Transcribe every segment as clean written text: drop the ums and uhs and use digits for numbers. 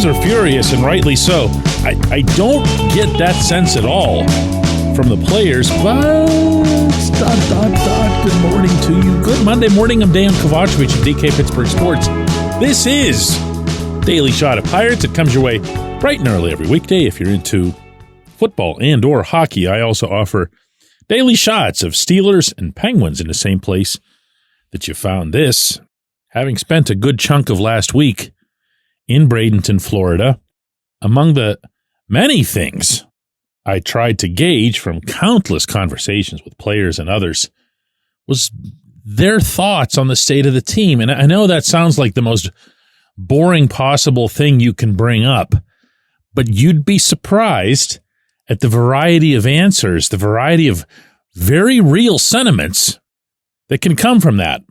are furious, and rightly so. I don't get that sense at all from the players, but good morning to you. Good Monday morning. I'm Dejan Kovacevic of DK Pittsburgh Sports. This is Daily Shot of Pirates. It comes your way bright and early every weekday. If you're into football and or hockey, I also offer daily shots of Steelers and Penguins in the same place that you found this. Having spent a good chunk of last week in Bradenton, Florida, among the many things I tried to gauge from countless conversations with players and others was their thoughts on the state of the team. And I know that sounds like the most boring possible thing you can bring up, but you'd be surprised at the variety of answers, the variety of very real sentiments that can come from that.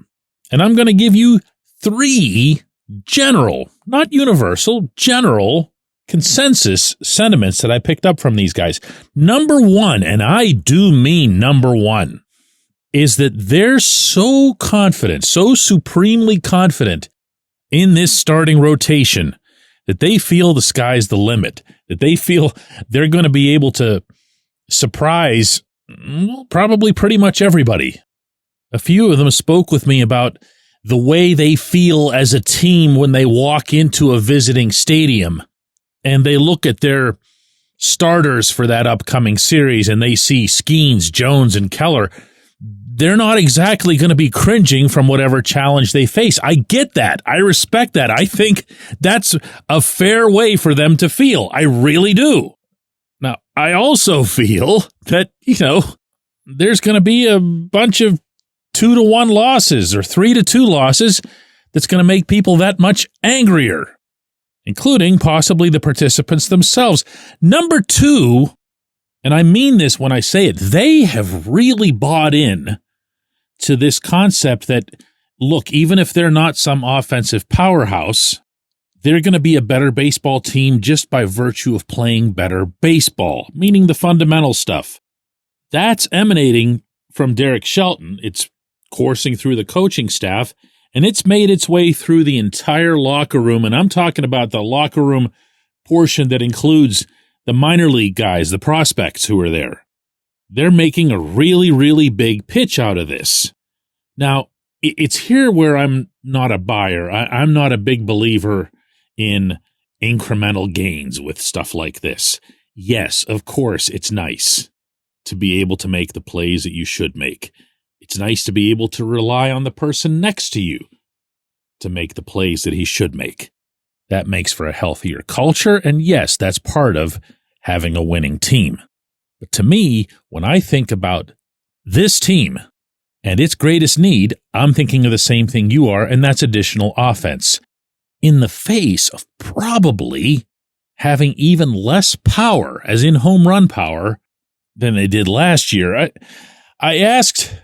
And I'm going to give you three general, not universal, general consensus sentiments that I picked up from these guys. Number one, and I do mean number one, is that they're so confident, so supremely confident in this starting rotation that they feel the sky's the limit, that they feel they're going to be able to surprise probably pretty much everybody. A few of them spoke with me about the way they feel as a team when they walk into a visiting stadium and they look at their starters for that upcoming series and they see Skenes, Jones, and Keller. They're not exactly going to be cringing from whatever challenge they face. I get that. I respect that. I think that's a fair way for them to feel. I really do. Now, I also feel that, there's going to be a bunch of 2-1 losses or 3-2 losses that's going to make people that much angrier, including possibly the participants themselves. Number two, and I mean this when I say it, they have really bought in to this concept that, look, even if they're not some offensive powerhouse, they're going to be a better baseball team just by virtue of playing better baseball, meaning the fundamental stuff. That's emanating from Derek Shelton. It's coursing through the coaching staff, and it's made its way through the entire locker room, and I'm talking about the locker room portion that includes the minor league guys, the prospects who are there. They're making a really, really big pitch out of this. Now, it's here where I'm not a buyer. I'm not a big believer in incremental gains with stuff like this. Yes, of course, it's nice to be able to make the plays that you should make. It's nice to be able to rely on the person next to you to make the plays that he should make. That makes for a healthier culture, and yes, that's part of having a winning team. But to me, when I think about this team and its greatest need, I'm thinking of the same thing you are, and that's additional offense. In the face of probably having even less power, as in home run power, than they did last year. I asked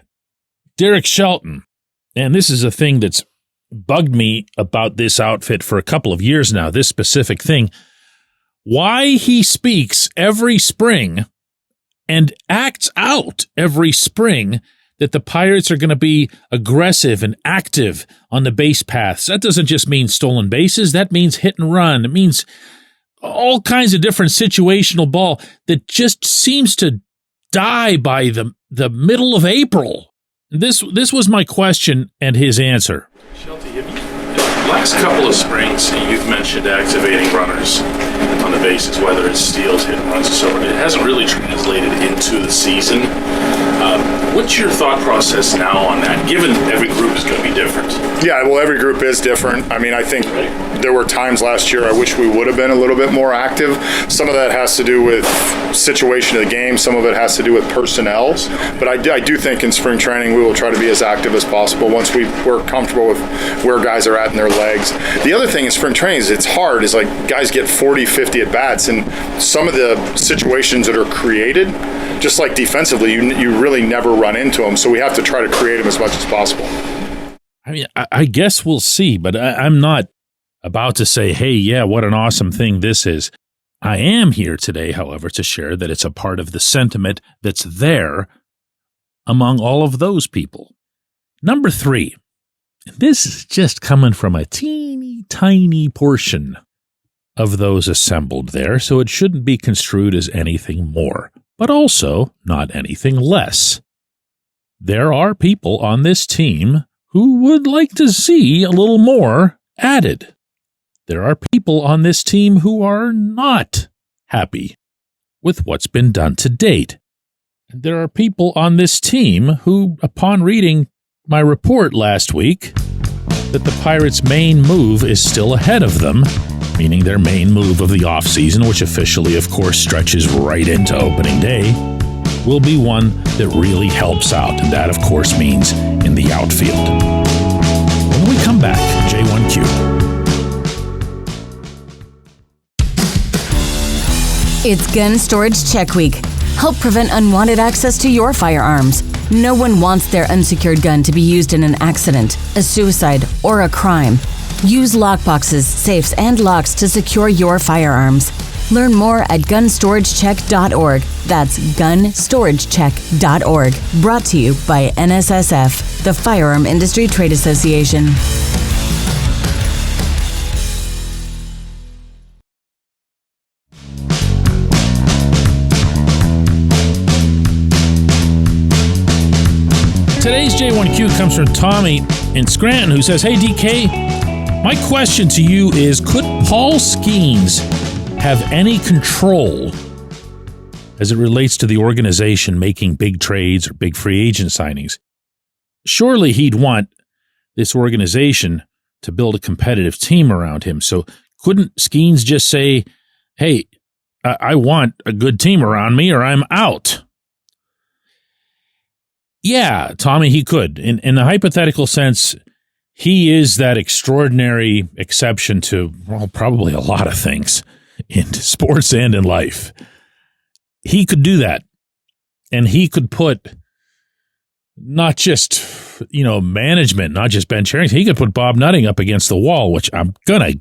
Derek Shelton, and this is a thing that's bugged me about this outfit for a couple of years now, this specific thing, why he speaks every spring and acts out every spring that the Pirates are going to be aggressive and active on the base paths. That doesn't just mean stolen bases. That means hit and run. It means all kinds of different situational ball that just seems to die by the middle of April. This was my question and his answer. Shelty, last couple of springs, you've mentioned activating runners on the bases, whether it's steals, hit and runs, and so on. It hasn't really translated into the season. What's your thought process now on that, given every group is going to be different? Yeah, well, every group is different. I mean, I think there were times last year I wish we would have been a little bit more active. Some of that has to do with situation of the game. Some of it has to do with personnel. But I do think in spring training we will try to be as active as possible once we're comfortable with where guys are at in their legs. The other thing in spring training is it's hard. Is like guys get 40, 50 at-bats, and some of the situations that are created, just like defensively, you really never run into them. So we have to try to create them as much as possible. I mean, I guess we'll see, but I'm not about to say, hey, yeah, what an awesome thing this is. I am here today, however, to share that it's a part of the sentiment that's there among all of those people. Number 3, this is just coming from a teeny tiny portion of those assembled there, so it shouldn't be construed as anything more, but also not anything less. There are people on this team who would like to see a little more added. There are people on this team who are not happy with what's been done to date. And there are people on this team who, upon reading my report last week, that the Pirates' main move is still ahead of them, meaning their main move of the offseason, which officially, of course, stretches right into opening day, will be one that really helps out. And that, of course, means in the outfield. When we come back, J1Q. It's Gun Storage Check Week. Help prevent unwanted access to your firearms. No one wants their unsecured gun to be used in an accident, a suicide, or a crime. Use lockboxes, safes, and locks to secure your firearms. Learn more at gunstoragecheck.org. That's gunstoragecheck.org. Brought to you by NSSF, the Firearm Industry Trade Association. Today's J1Q comes from Tommy in Scranton, who says, "Hey, DK, my question to you is, could Paul Skenes have any control as it relates to the organization making big trades or big free agent signings? Surely he'd want this organization to build a competitive team around him. So couldn't Skenes just say, hey, I want a good team around me or I'm out?" Yeah, Tommy, he could. In the hypothetical sense, he is that extraordinary exception to, well, probably a lot of things in sports and in life. He could do that. And he could put not just, management, not just Ben Cherington. He could put Bob Nutting up against the wall, which I'm going to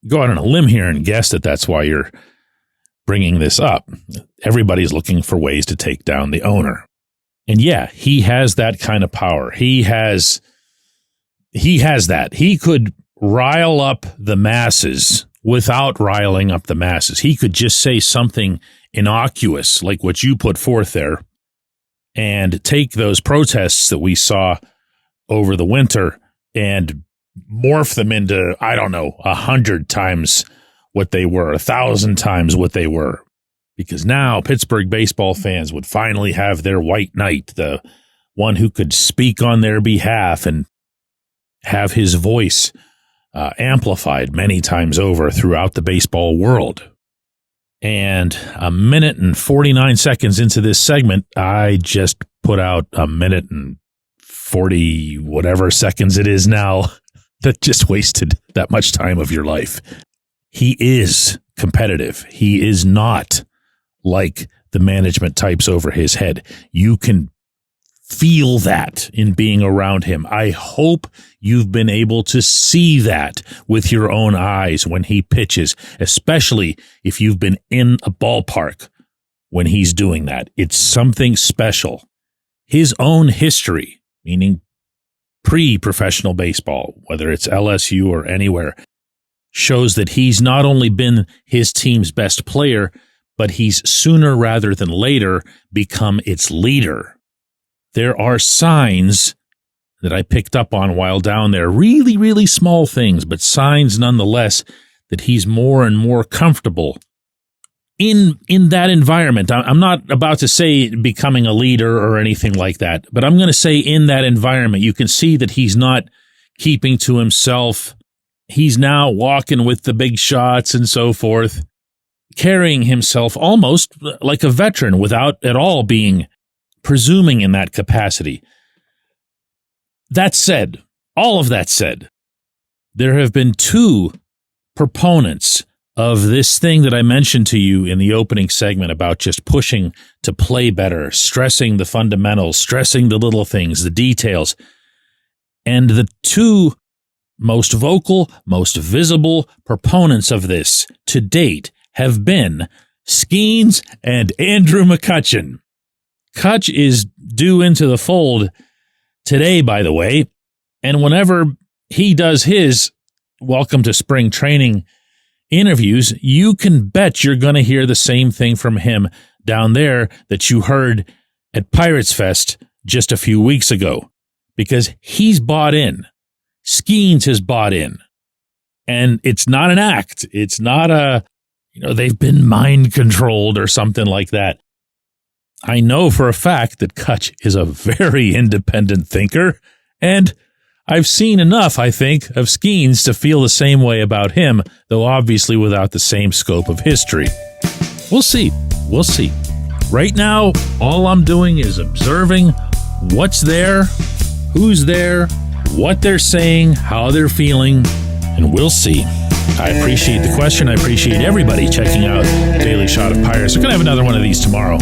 go out on a limb here and guess that that's why you're bringing this up. Everybody's looking for ways to take down the owner. And yeah, he has that kind of power. He has that. He could rile up the masses without riling up the masses. He could just say something innocuous like what you put forth there and take those protests that we saw over the winter and morph them into, 100 times what they were, 1,000 times what they were. Because now Pittsburgh baseball fans would finally have their white knight, the one who could speak on their behalf and have his voice amplified many times over throughout the baseball world. And a minute and 49 seconds into this segment, I just put out a minute and 40 whatever seconds it is now that just wasted that much time of your life. He is competitive. He is not like the management types over his head. You can feel that in being around him. I hope you've been able to see that with your own eyes when he pitches, especially if you've been in a ballpark when he's doing that. It's something special. His own history, meaning pre-professional baseball, whether it's LSU or anywhere, shows that he's not only been his team's best player, but he's sooner rather than later become its leader. There are signs that I picked up on while down there, really, really small things, but signs nonetheless that he's more and more comfortable in that environment. I'm not about to say becoming a leader or anything like that, but I'm going to say in that environment, you can see that he's not keeping to himself. He's now walking with the big shots and so forth, carrying himself almost like a veteran without at all being presuming in that capacity. That said, all of that said, there have been two proponents of this thing that I mentioned to you in the opening segment about just pushing to play better, stressing the fundamentals, stressing the little things, the details. And the two most vocal, most visible proponents of this to date have been Skenes and Andrew McCutchen. Kutch is due into the fold today, by the way, and whenever he does his welcome to spring training interviews, you can bet you're going to hear the same thing from him down there that you heard at Pirates Fest just a few weeks ago, because he's bought in. Skenes has bought in. And it's not an act. It's not they've been mind controlled or something like that. I know for a fact that Kutch is a very independent thinker, and I've seen enough, I think, of Skenes to feel the same way about him, though obviously without the same scope of history. We'll see. We'll see. Right now, all I'm doing is observing what's there, who's there, what they're saying, how they're feeling, and we'll see. I appreciate the question. I appreciate everybody checking out Daily Shot of Pirates. We're going to have another one of these tomorrow.